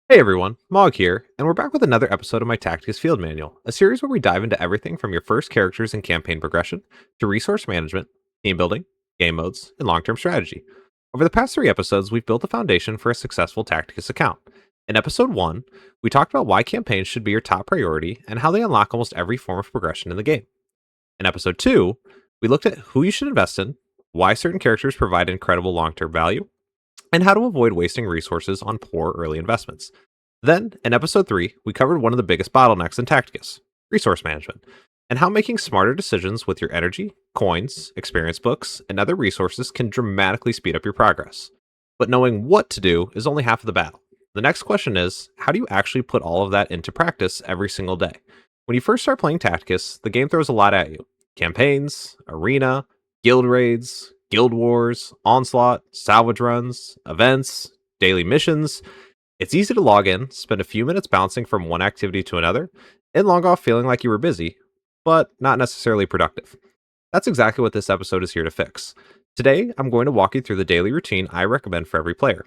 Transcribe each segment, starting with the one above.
Hey everyone, Mawg here, and we're back with another episode of my Tacticus Field Manual, a series where we dive into everything from your first characters and campaign progression to resource management, team building, game modes, and long term strategy. Over the past three episodes, we've built the foundation for a successful Tacticus account. In episode 1, we talked about why campaigns should be your top priority and how they unlock almost every form of progression in the game. In episode 2, we looked at who you should invest in, why certain characters provide incredible long term value, and how to avoid wasting resources on poor early investments. Then, in episode 3, we covered one of the biggest bottlenecks in Tacticus resource management, and how making smarter decisions with your energy, coins, experience books, and other resources can dramatically speed up your progress. But knowing what to do is only half of the battle. The next question is, how do you actually put all of that into practice every single day? When you first start playing Tacticus, the game throws a lot at you campaigns, arena, guild raids, guild wars, onslaught, salvage runs, events, daily missions. It's easy to log in, spend a few minutes bouncing from one activity to another, and log off feeling like you were busy, but not necessarily productive. That's exactly what this episode is here to fix. Today, I'm going to walk you through the daily routine I recommend for every player.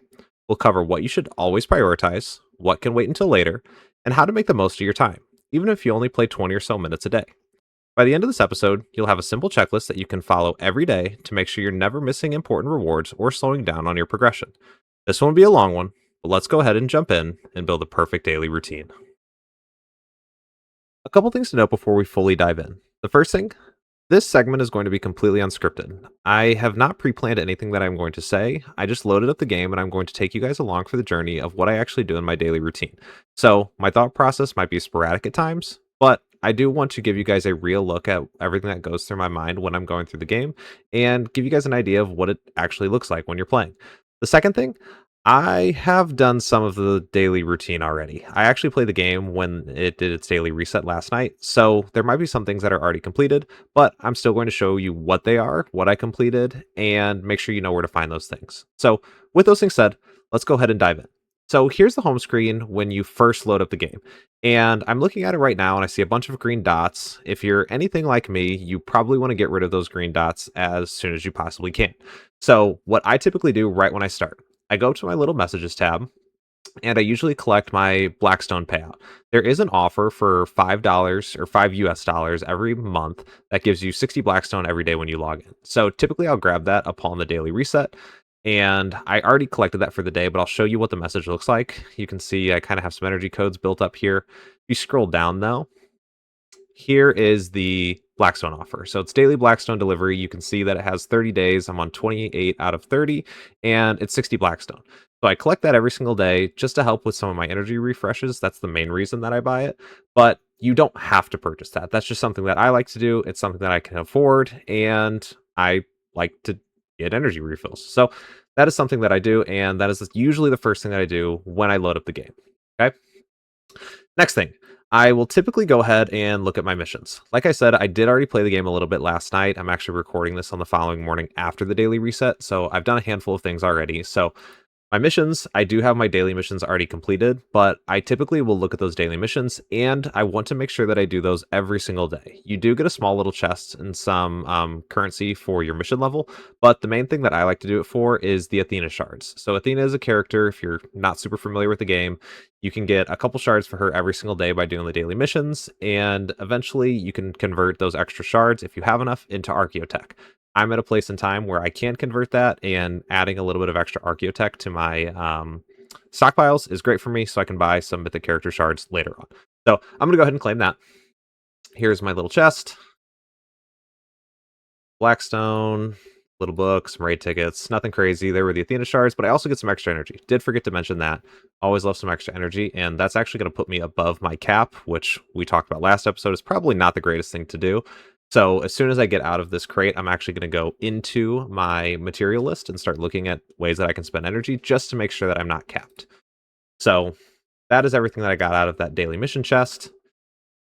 We'll cover what you should always prioritize, what can wait until later, and how to make the most of your time, even if you only play 20 or so minutes a day. By the end of this episode, you'll have a simple checklist that you can follow every day to make sure you're never missing important rewards or slowing down on your progression. This won't be a long one, but let's go ahead and jump in and build a perfect daily routine. A couple things to note before we fully dive in. The first thing, this segment is going to be completely unscripted. I have not pre planned anything that I'm going to say. I just loaded up the game and I'm going to take you guys along for the journey of what I actually do in my daily routine. So, my thought process might be sporadic at times, but I do want to give you guys a real look at everything that goes through my mind when I'm going through the game and give you guys an idea of what it actually looks like when you're playing. The second thing, I have done some of the daily routine already. I actually played the game when it did its daily reset last night, so there might be some things that are already completed, but I'm still going to show you what they are, what I completed, and make sure you know where to find those things. So, with those things said, let's go ahead and dive in. So, here's the home screen when you first load up the game. And I'm looking at it right now and I see a bunch of green dots. If you're anything like me, you probably want to get rid of those green dots as soon as you possibly can. So, what I typically do right when I start, I go to my little messages tab and I usually collect my Blackstone payout. There is an offer for $5 or 5 US dollars every month that gives you 60 Blackstone every day when you log in. So typically I'll grab that upon the daily reset. And I already collected that for the day, but I'll show you what the message looks like. You can see I kind of have some energy codes built up here. If you scroll down though, here is the Blackstone offer. So it's daily Blackstone delivery. You can see that it has 30 days. I'm on 28 out of 30, and it's 60 Blackstone. So I collect that every single day just to help with some of my energy refreshes. That's the main reason that I buy it. But you don't have to purchase that. That's just something that I like to do. It's something that I can afford, and I like to get energy refills. So that is something that I do, and that is usually the first thing that I do when I load up the game. Okay. Next thing, I will typically go ahead and look at my missions. Like I said, I did already play the game a little bit last night. I'm actually recording this on the following morning after the daily reset, so I've done a handful of things already. So my missions, I do have my daily missions already completed, but I typically will look at those daily missions and I want to make sure that I do those every single day. You do get a small little chest and some currency for your mission level, but the main thing that I like to do it for is the Athena shards. So Athena is a character, if you're not super familiar with the game, you can get a couple shards for her every single day by doing the daily missions, and eventually you can convert those extra shards, if you have enough, into Archaeotech. I'm at a place in time where I can convert that, and adding a little bit of extra Archaeotech to my stockpiles is great for me, so I can buy some mythic character shards later on. So I'm going to go ahead and claim that. Here's my little chest. Blackstone, little book, some raid tickets, nothing crazy. There were the Athena shards, but I also get some extra energy. Did forget to mention that. Always love some extra energy, and that's actually going to put me above my cap, which we talked about last episode is probably not the greatest thing to do. So as soon as I get out of this crate, I'm actually going to go into my material list and start looking at ways that I can spend energy just to make sure that I'm not capped. So that is everything that I got out of that daily mission chest.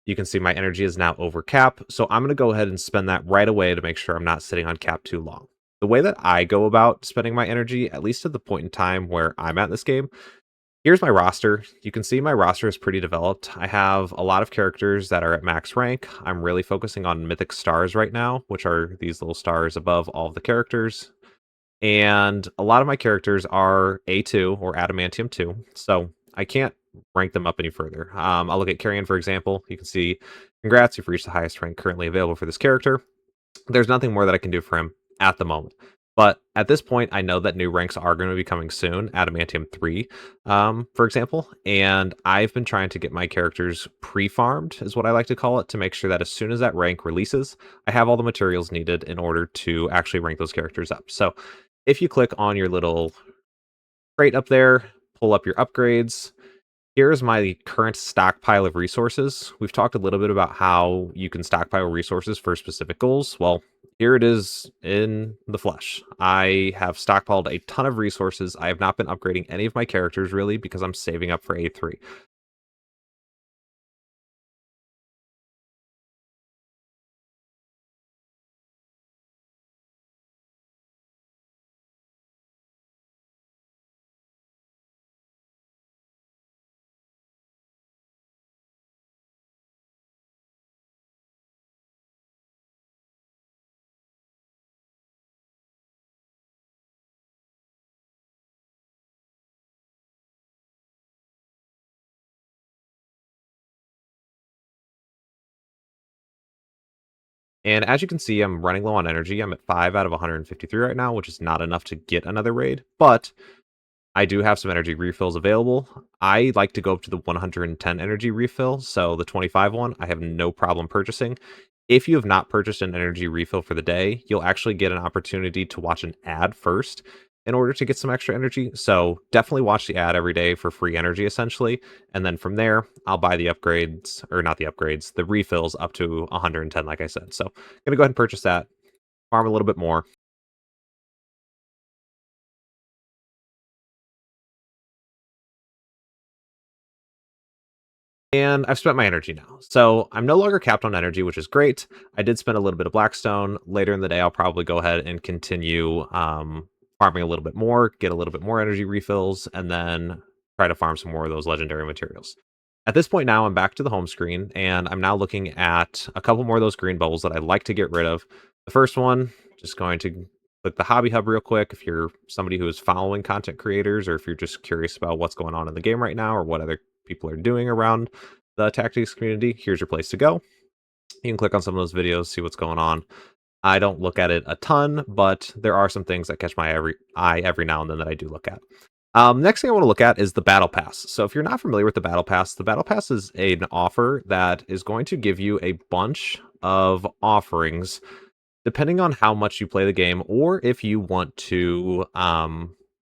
You can see my energy is now over cap, so I'm going to go ahead and spend that right away to make sure I'm not sitting on cap too long. The way that I go about spending my energy, at least at the point in time where I'm at this game, here's my roster. You can see my roster is pretty developed. I have a lot of characters that are at max rank. I'm really focusing on mythic stars right now, which are these little stars above all of the characters. And a lot of my characters are A2 or Adamantium 2. So I can't rank them up any further. I'll look at Carrion, for example. You can see, congrats, you've reached the highest rank currently available for this character. There's nothing more that I can do for him at the moment. But at this point, I know that new ranks are going to be coming soon, Adamantium 3, for example, and I've been trying to get my characters pre-farmed, is what I like to call it, to make sure that as soon as that rank releases, I have all the materials needed in order to actually rank those characters up. So if you click on your little crate up there, pull up your upgrades, here's my current stockpile of resources. We've talked a little bit about how you can stockpile resources for specific goals. Well, here it is in the flesh. I have stockpiled a ton of resources. I have not been upgrading any of my characters really because I'm saving up for A3. And as you can see, I'm running low on energy. I'm at 5 out of 153 right now, which is not enough to get another raid, but I do have some energy refills available. I like to go up to the 110 energy refill, so the 25 one, I have no problem purchasing. If you have not purchased an energy refill for the day, you'll actually get an opportunity to watch an ad first in order to get some extra energy. So definitely watch the ad every day for free energy, essentially. And then from there, I'll buy the upgrades, or not the upgrades, the refills up to 110, like I said. So I'm going to go ahead and purchase that, farm a little bit more. And I've spent my energy now. So I'm no longer capped on energy, which is great. I did spend a little bit of Blackstone. Later in the day, I'll probably go ahead and continue farming a little bit more, get a little bit more energy refills, and then try to farm some more of those legendary materials. At this point now, I'm back to the home screen, and I'm now looking at a couple more of those green bubbles that I'd like to get rid of. The first one, just going to click the Hobby Hub real quick if you're somebody who is following content creators, or if you're just curious about what's going on in the game right now, or what other people are doing around the Tactics community, here's your place to go. You can click on some of those videos, see what's going on. I don't look at it a ton, but there are some things that catch my eye every now and then that I do look at. Next thing I want to look at is the Battle Pass. So if you're not familiar with the Battle Pass is an offer that is going to give you a bunch of offerings depending on how much you play the game, or if you want to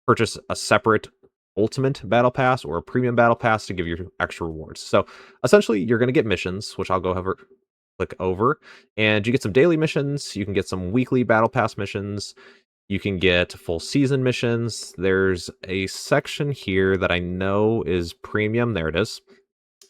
purchase a separate ultimate battle pass or a premium battle pass to give you extra rewards. So essentially, you're going to get missions, which I'll go over, click over, and you get some daily missions. You can get some weekly battle pass missions. You can get full season missions. There's a section here that I know is premium. There it is.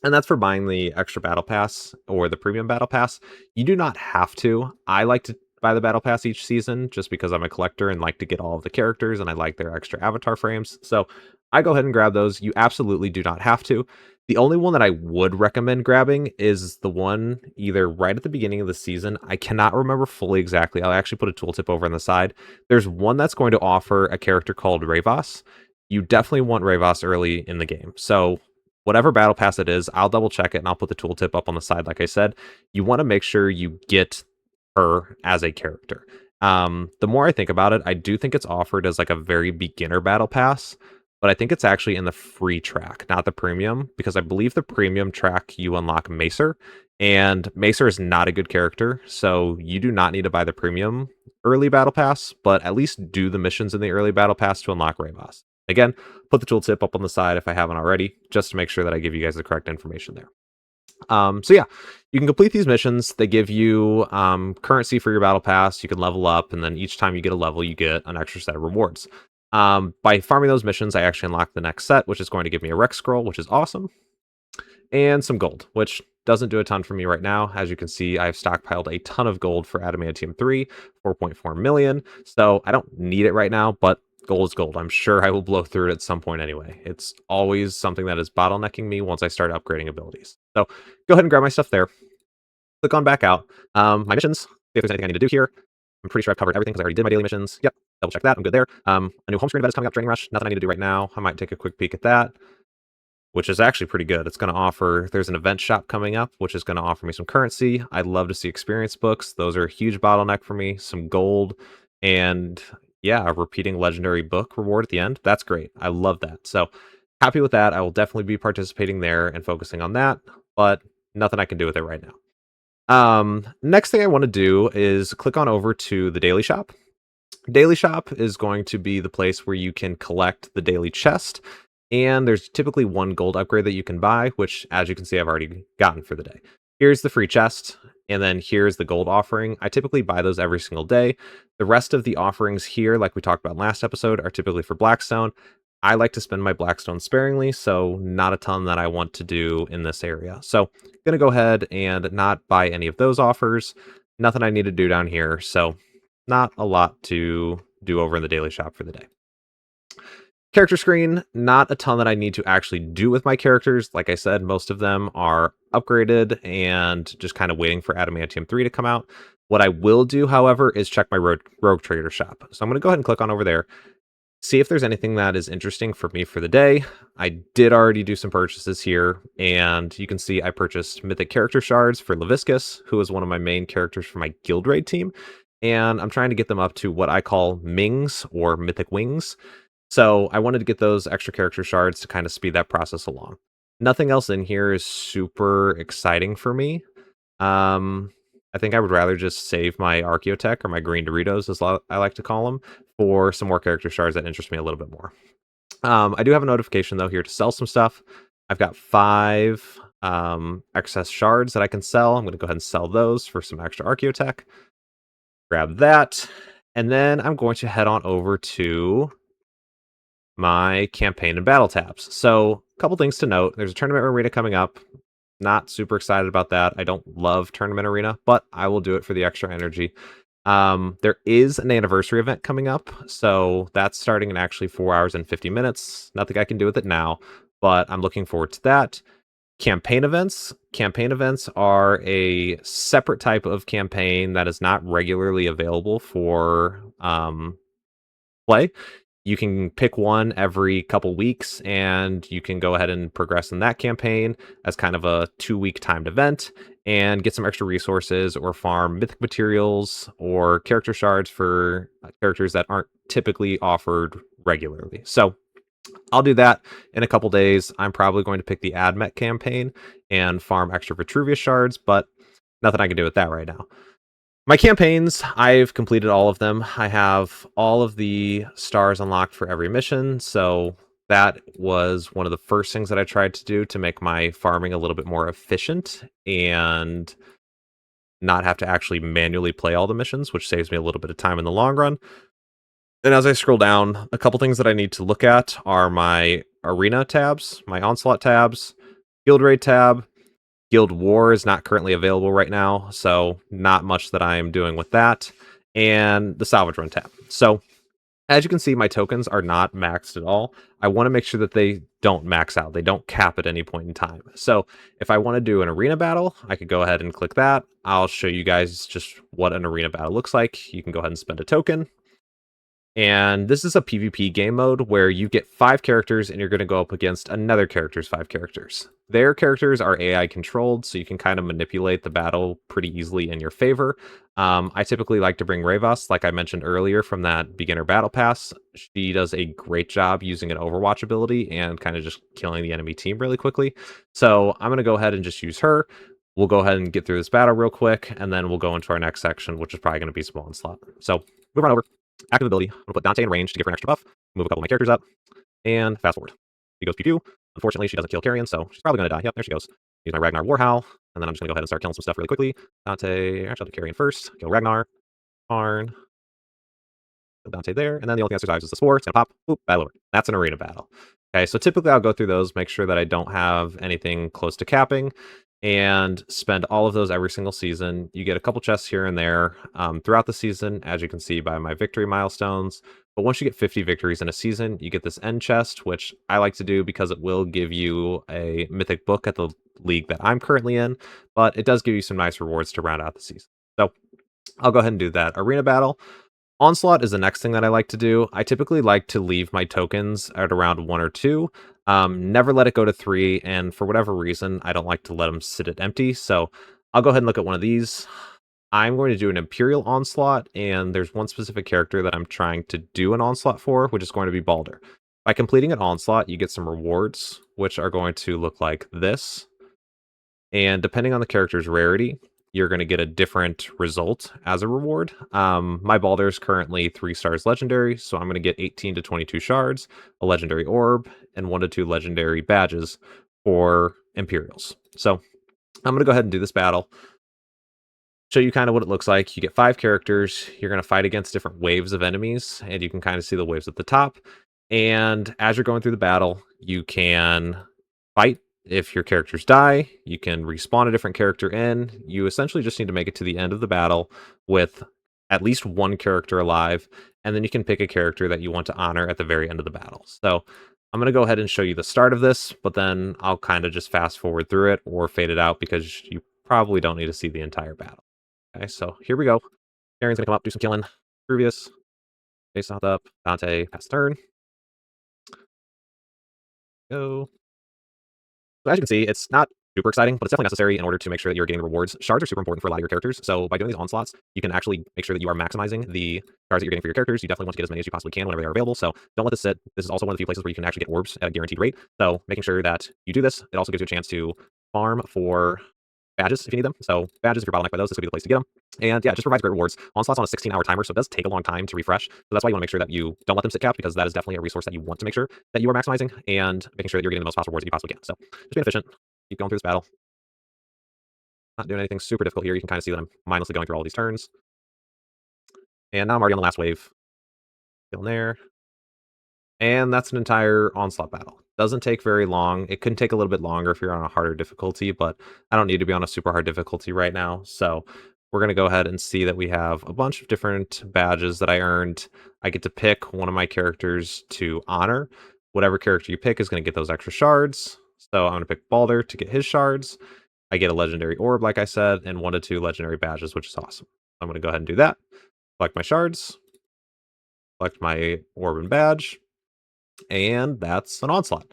And that's for buying the extra battle pass or the premium battle pass. You do not have to. I like to buy the battle pass each season just because I'm a collector and like to get all of the characters and I like their extra avatar frames. So I go ahead and grab those. You absolutely do not have to. The only one that I would recommend grabbing is the one either right at the beginning of the season. I cannot remember fully exactly. I'll actually put a tooltip over on the side. There's one that's going to offer a character called Ravos. You definitely want Ravos early in the game. So whatever battle pass it is, I'll double check it and I'll put the tooltip up on the side. Like I said, you want to make sure you get her as a character. The more I think about it, I do think it's offered as like a very beginner battle pass, but I think it's actually in the free track, not the premium, because I believe the premium track you unlock Macer, and Macer is not a good character, so you do not need to buy the premium early battle pass, but at least do the missions in the early battle pass to unlock Ravos. Again, put the tooltip up on the side if I haven't already, just to make sure that I give you guys the correct information there. So yeah, you can complete these missions. They give you currency for your battle pass. You can level up, and then each time you get a level, you get an extra set of rewards. By farming those missions, I actually unlock the next set, which is going to give me a Rex scroll, which is awesome, and some gold, which doesn't do a ton for me right now. As you can see, I've stockpiled a ton of gold for Adamantium 3, 4.4 million. So I don't need it right now, but gold is gold. I'm sure I will blow through it at some point anyway. It's always something that is bottlenecking me once I start upgrading abilities. So go ahead and grab my stuff there. Click on back out. My missions, see if there's anything I need to do here. I'm pretty sure I've covered everything because I already did my daily missions. Yep, double check that. I'm good there. A new home screen event is coming up, Draining Rush. Nothing I need to do right now. I might take a quick peek at that. which is actually pretty good. It's going to offer, there's an event shop coming up, which is going to offer me some currency. I'd love to see experience books. Those are a huge bottleneck for me. Some gold, and yeah, a repeating legendary book reward at the end. That's great. I love that. So happy with that. I will definitely be participating there and focusing on that, but nothing I can do with it right now. Next thing I want to do is click on over to the daily shop. Daily shop is going to be the place where you can collect the daily chest, and there's typically one gold upgrade that you can buy, which, as you can see, I've already gotten for the day. Here's the free chest, and then here's the gold offering. I typically buy those every single day. The rest of the offerings here, like we talked about last episode, are typically for Blackstone. I like to spend my Blackstone sparingly, so not a ton that I want to do in this area. So I'm going to go ahead and not buy any of those offers. Nothing I need to do down here, so not a lot to do over in the daily shop for the day. Character screen, not a ton that I need to actually do with my characters. Like I said, most of them are upgraded and just kind of waiting for Adamantium 3 to come out. What I will do, however, is check my Rogue Trader shop. So I'm going to go ahead and click on over there, see if there's anything that is interesting for me for the day. I did already do some purchases here, and you can see I purchased Mythic Character Shards for Leviscus, who is one of my main characters for my Guild Raid team, and I'm trying to get them up to what I call Mings, or Mythic Wings. So I wanted to get those extra character shards to kind of speed that process along. Nothing else in here is super exciting for me. I think I would rather just save my Archaeotech, or my green Doritos, as I like to call them, for some more character shards that interest me a little bit more. I do have a notification, though, here to sell some stuff. I've got 5 excess shards that I can sell. I'm going to go ahead and sell those for some extra Archaeotech. Grab that. And then I'm going to head on over to my campaign and battle tabs. So a couple things to note. There's a tournament arena coming up. Not super excited about that. I don't love tournament arena, but I will do it for the extra energy. There is an anniversary event coming up, so that's starting in actually 4 hours and 50 minutes. Nothing I can do with it now, but I'm looking forward to that. Campaign events. Campaign events are a separate type of campaign that is not regularly available for play. You can pick one every couple weeks, and you can go ahead and progress in that campaign as kind of a 2-week timed event and get some extra resources or farm mythic materials or character shards for characters that aren't typically offered regularly. So I'll do that in a couple days. I'm probably going to pick the AdMech campaign and farm extra Vitruvius shards, but nothing I can do with that right now. My campaigns, I've completed all of them. I have all of the stars unlocked for every mission, so that was one of the first things that I tried to do to make my farming a little bit more efficient and not have to actually manually play all the missions, which saves me a little bit of time in the long run. And as I scroll down, a couple things that I need to look at are my arena tabs, my Onslaught tabs, Guild Raid tab. Guild War is not currently available right now, so not much that I am doing with that. And the Salvage Run tab. So, as you can see, my tokens are not maxed at all. I want to make sure that they don't max out. They don't cap at any point in time. So, if I want to do an arena battle, I could go ahead and click that. I'll show you guys just what an arena battle looks like. You can go ahead and spend a token. And this is a PvP game mode where you get 5 characters and you're going to go up against another character's 5 characters. Their characters are AI controlled, so you can kind of manipulate the battle pretty easily in your favor. I typically like to bring Ravos, like I mentioned earlier from that beginner battle pass. She does a great job using an Overwatch ability and kind of just killing the enemy team really quickly. So I'm going to go ahead and just use her. We'll go ahead and get through this battle real quick, and then we'll go into our next section, which is probably going to be some Onslaught. So move on over. Active ability. I'm going to put Dante in range to give her an extra buff. Move a couple of my characters up. And fast forward. She goes pew-pew. Unfortunately, she doesn't kill Carrion, so she's probably going to die. Yep, there she goes. Use my Ragnar Warhowl. And then I'm just going to go ahead and start killing some stuff really quickly. Dante, actually, I'll do Carrion first. Kill Ragnar. Arn. Kill Dante there. And then the only thing that survives is the Spore. It's going to pop. Oop, battle over. That's an arena battle. Okay, so typically I'll go through those, make sure that I don't have anything close to capping, and spend all of those every single season. You get a couple chests here and there throughout the season, as you can see by my victory milestones. But once you get 50 victories in a season, you get this end chest, which I like to do because it will give you a mythic book at the league that I'm currently in, but it does give you some nice rewards to round out the season. So I'll go ahead and do that. Arena battle. Onslaught is the next thing that I like to do. I typically like to leave my tokens at around 1 or 2. Never let it go to 3, and for whatever reason, I don't like to let them sit at empty, so I'll go ahead and look at one of these. I'm going to do an Imperial Onslaught, and there's one specific character that I'm trying to do an Onslaught for, which is going to be Balder. By completing an Onslaught, you get some rewards, which are going to look like this. And depending on the character's rarity, you're going to get a different result as a reward. My Balder is currently 3 stars legendary, so I'm going to get 18 to 22 shards, a legendary orb, and 1 to 2 legendary badges for Imperials. So I'm going to go ahead and do this battle. Show you kind of what it looks like. You get 5 characters. You're going to fight against different waves of enemies, and you can kind of see the waves at the top. And as you're going through the battle, you can fight. If your characters die, you can respawn a different character in. You essentially just need to make it to the end of the battle with at least one character alive, and then you can pick a character that you want to honor at the very end of the battle. So I'm going to go ahead and show you the start of this, but then I'll kind of just fast forward through it or fade it out because you probably don't need to see the entire battle. Okay, so here we go. Garen's going to come up, do some killing. Previous. Face up. Dante, pass turn. Go. So as you can see, it's not super exciting, but it's definitely necessary in order to make sure that you're getting rewards. Shards are super important for a lot of your characters, so by doing these onslaughts, you can actually make sure that you are maximizing the cards that you're getting for your characters. You definitely want to get as many as you possibly can whenever they are available, so don't let this sit. This is also one of the few places where you can actually get orbs at a guaranteed rate, so making sure that you do this, it also gives you a chance to farm for badges if you need them. So badges, if you're bottlenecked by those, this would be the place to get them. And yeah, it just provides great rewards. Onslaught's on a 16-hour timer, so it does take a long time to refresh. So that's why you want to make sure that you don't let them sit capped, because that is definitely a resource that you want to make sure that you are maximizing and making sure that you're getting the most possible rewards that you possibly can. So just being efficient. Keep going through this battle. Not doing anything super difficult here. You can kind of see that I'm mindlessly going through all these turns. And now I'm already on the last wave. Still there. And that's an entire Onslaught battle. Doesn't take very long. It could take a little bit longer if you're on a harder difficulty, but I don't need to be on a super hard difficulty right now. So we're going to go ahead and see that we have a bunch of different badges that I earned. I get to pick one of my characters to honor. Whatever character you pick is going to get those extra shards. So I'm going to pick Balder to get his shards. I get a legendary orb, like I said, and 1 to 2 legendary badges, which is awesome. I'm going to go ahead and do that. Collect my shards. Collect my orb and badge. And that's an Onslaught.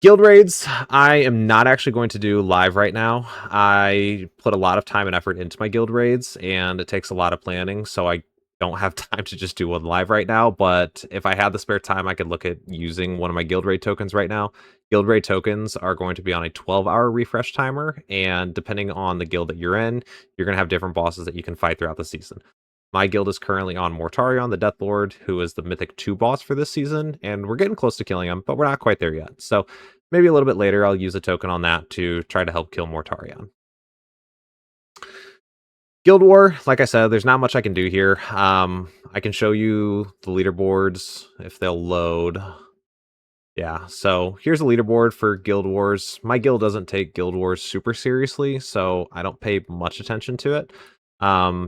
Guild raids, I am not actually going to do live right now. I put a lot of time and effort into my guild raids, and it takes a lot of planning, so I don't have time to just do one live right now. But if I had the spare time, I could look at using one of my guild raid tokens right now. Guild raid tokens are going to be on a 12-hour refresh timer, and depending on the guild that you're in, you're going to have different bosses that you can fight throughout the season. My guild is currently on Mortarion, the Death Lord, who is the Mythic 2 boss for this season, and we're getting close to killing him, but we're not quite there yet. So maybe a little bit later, I'll use a token on that to try to help kill Mortarion. Guild War, like I said, there's not much I can do here. I can show you the leaderboards if they'll load. Yeah, so here's a leaderboard for Guild Wars. My guild doesn't take Guild Wars super seriously, so I don't pay much attention to it.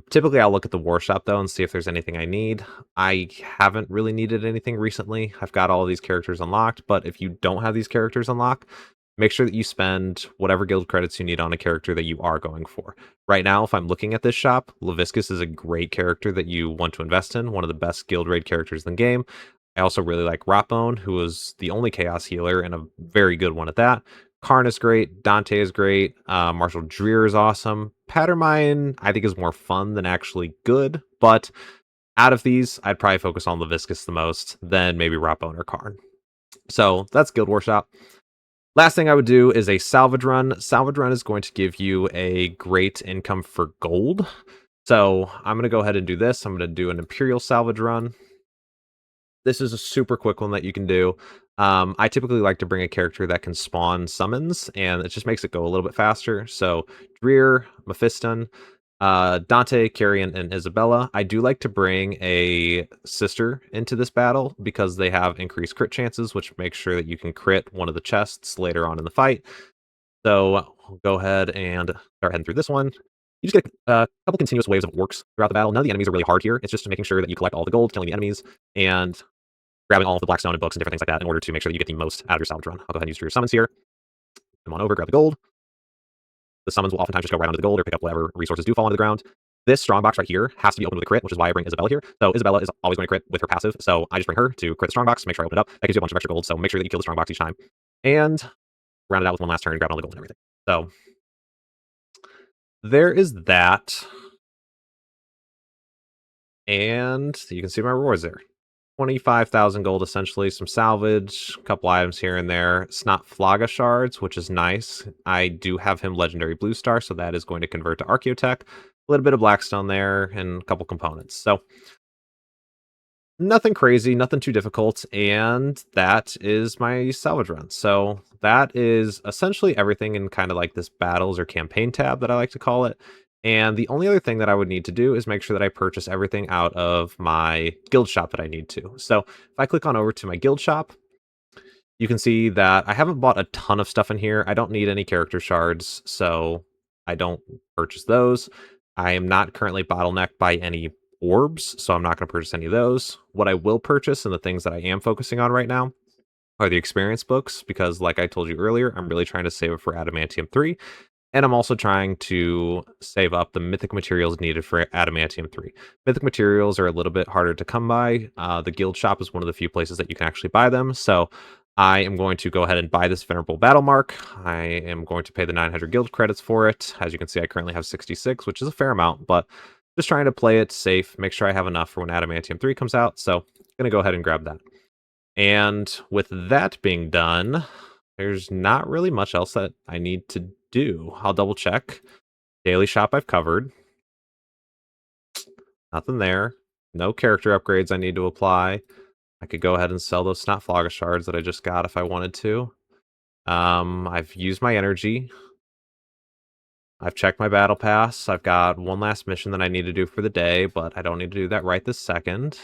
Typically, I'll look at the war shop, though, and see if there's anything I need. I haven't really needed anything recently. I've got all of these characters unlocked, but if you don't have these characters unlocked, make sure that you spend whatever guild credits you need on a character that you are going for. Right now, if I'm looking at this shop, Leviscus is a great character that you want to invest in, one of the best guild raid characters in the game. I also really like Rotbone, who is the only Chaos healer, and a very good one at that. Karn is great. Dante is great. Marshall Dreer is awesome. Pattermine, I think, is more fun than actually good, but out of these, I'd probably focus on Leviscus the most, then maybe Rotbone or Karn. So that's Guild War Shop. Last thing I would do is a Salvage run. Salvage run is going to give you a great income for gold. So I'm going to go ahead and do this. I'm going to do an Imperial Salvage run. This is a super quick one that you can do. I typically like to bring a character that can spawn summons, and it just makes it go a little bit faster. So Dreer, Mephiston, Dante, Carrion, and Isabella. I do like to bring a sister into this battle because they have increased crit chances, which makes sure that you can crit one of the chests later on in the fight. So I'll go ahead and start heading through this one. You just get a couple continuous waves of orcs throughout the battle. None of the enemies are really hard here. It's just making sure that you collect all the gold, killing the enemies, and grabbing all of the Blackstone and books and different things like that in order to make sure that you get the most out of your salvage run. I'll go ahead and use your summons here. Come on over, grab the gold. The summons will oftentimes just go right onto the gold or pick up whatever resources do fall onto the ground. This strongbox right here has to be opened with a crit, which is why I bring Isabella here. So Isabella is always going to crit with her passive, so I just bring her to crit the strongbox, make sure I open it up. That gives you a bunch of extra gold, so make sure that you kill the strongbox each time. And round it out with one last turn, grab all the gold and everything. So there is that. And you can see my rewards there. 25,000 gold, essentially, some salvage, a couple items here and there. It's not Flaga shards, which is nice. I do have him legendary blue star, so that is going to convert to Archaeotech. A little bit of Blackstone there, and a couple components. So nothing crazy, nothing too difficult, and that is my salvage run. So that is essentially everything in kind of like this battles or campaign tab that I like to call it. And the only other thing that I would need to do is make sure that I purchase everything out of my guild shop that I need to. So if I click on over to my guild shop, you can see that I haven't bought a ton of stuff in here. I don't need any character shards, so I don't purchase those. I am not currently bottlenecked by any orbs, so I'm not going to purchase any of those. What I will purchase and the things that I am focusing on right now are the experience books, because like I told you earlier, I'm really trying to save it for Adamantium 3. And I'm also trying to save up the mythic materials needed for Adamantium 3. Mythic materials are a little bit harder to come by. The guild shop is one of the few places that you can actually buy them. So I am going to go ahead and buy this Venerable Battle Mark. I am going to pay the 900 guild credits for it. As you can see, I currently have 66, which is a fair amount, but just trying to play it safe, make sure I have enough for when Adamantium 3 comes out. So I'm going to go ahead and grab that. And with that being done, there's not really much else that I need to do. I'll double check. Daily shop I've covered. Nothing there. No character upgrades I need to apply. I could go ahead and sell those Snot Flaga shards that I just got if I wanted to. I've used my energy. I've checked my battle pass. I've got one last mission that I need to do for the day, but I don't need to do that right this second.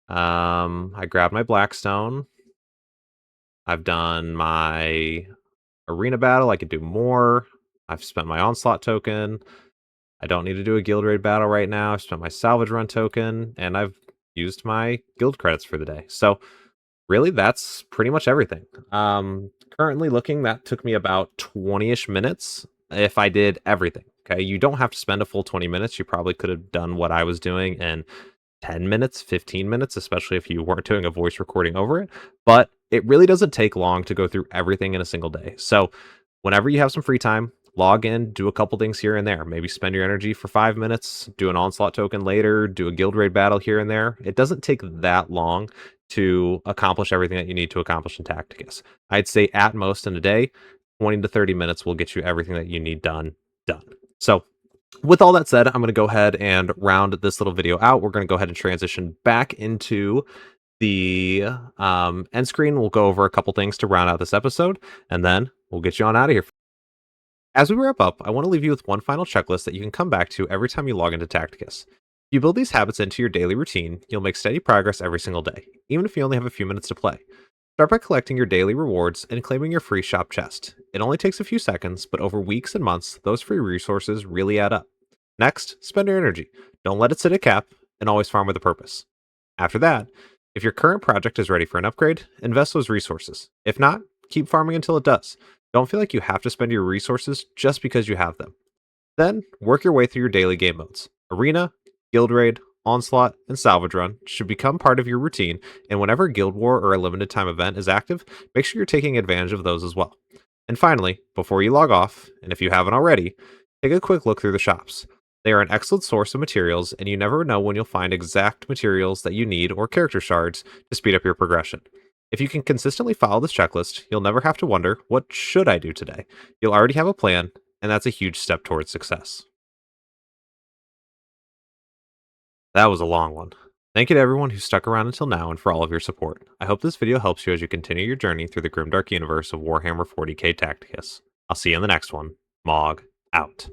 I grabbed my Blackstone. I've done my arena battle. I could do more. I've spent my Onslaught token. I don't need to do a guild raid battle right now. I've spent my salvage run token, and I've used my guild credits for the day. So really, that's pretty much everything. Currently looking, that took me about 20-ish minutes if I did everything. Okay, you don't have to spend a full 20 minutes. You probably could have done what I was doing in 10 minutes, 15 minutes, especially if you weren't doing a voice recording over it. But it really doesn't take long to go through everything in a single day. So whenever you have some free time, log in, do a couple things here and there. Maybe spend your energy for 5 minutes, do an Onslaught token later, do a guild raid battle here and there. It doesn't take that long to accomplish everything that you need to accomplish in Tacticus. I'd say at most in a day, 20 to 30 minutes will get you everything that you need done. So with all that said, I'm going to go ahead and round this little video out. We're going to go ahead and transition back into the end screen. We'll go over a couple things to round out this episode, and then we'll get you on out of here. As we wrap up, I want to leave you with one final checklist that you can come back to every time you log into Tacticus. If you build these habits into your daily routine, you'll make steady progress every single day, even if you only have a few minutes to play. Start by collecting your daily rewards and claiming your free shop chest. It only takes a few seconds, but over weeks and months, those free resources really add up. Next, spend your energy. Don't let it sit at cap, and always farm with a purpose. After that, if your current project is ready for an upgrade, invest those resources. If not, keep farming until it does. Don't feel like you have to spend your resources just because you have them. Then, work your way through your daily game modes. Arena, Guild Raid, Onslaught, and Salvage Run should become part of your routine, and whenever Guild War or a limited time event is active, make sure you're taking advantage of those as well. And finally, before you log off, and if you haven't already, take a quick look through the shops. They are an excellent source of materials, and you never know when you'll find exact materials that you need or character shards to speed up your progression. If you can consistently follow this checklist, you'll never have to wonder, what should I do today? You'll already have a plan, and that's a huge step towards success. That was a long one. Thank you to everyone who stuck around until now and for all of your support. I hope this video helps you as you continue your journey through the grimdark universe of Warhammer 40k Tacticus. I'll see you in the next one. Mawg, out.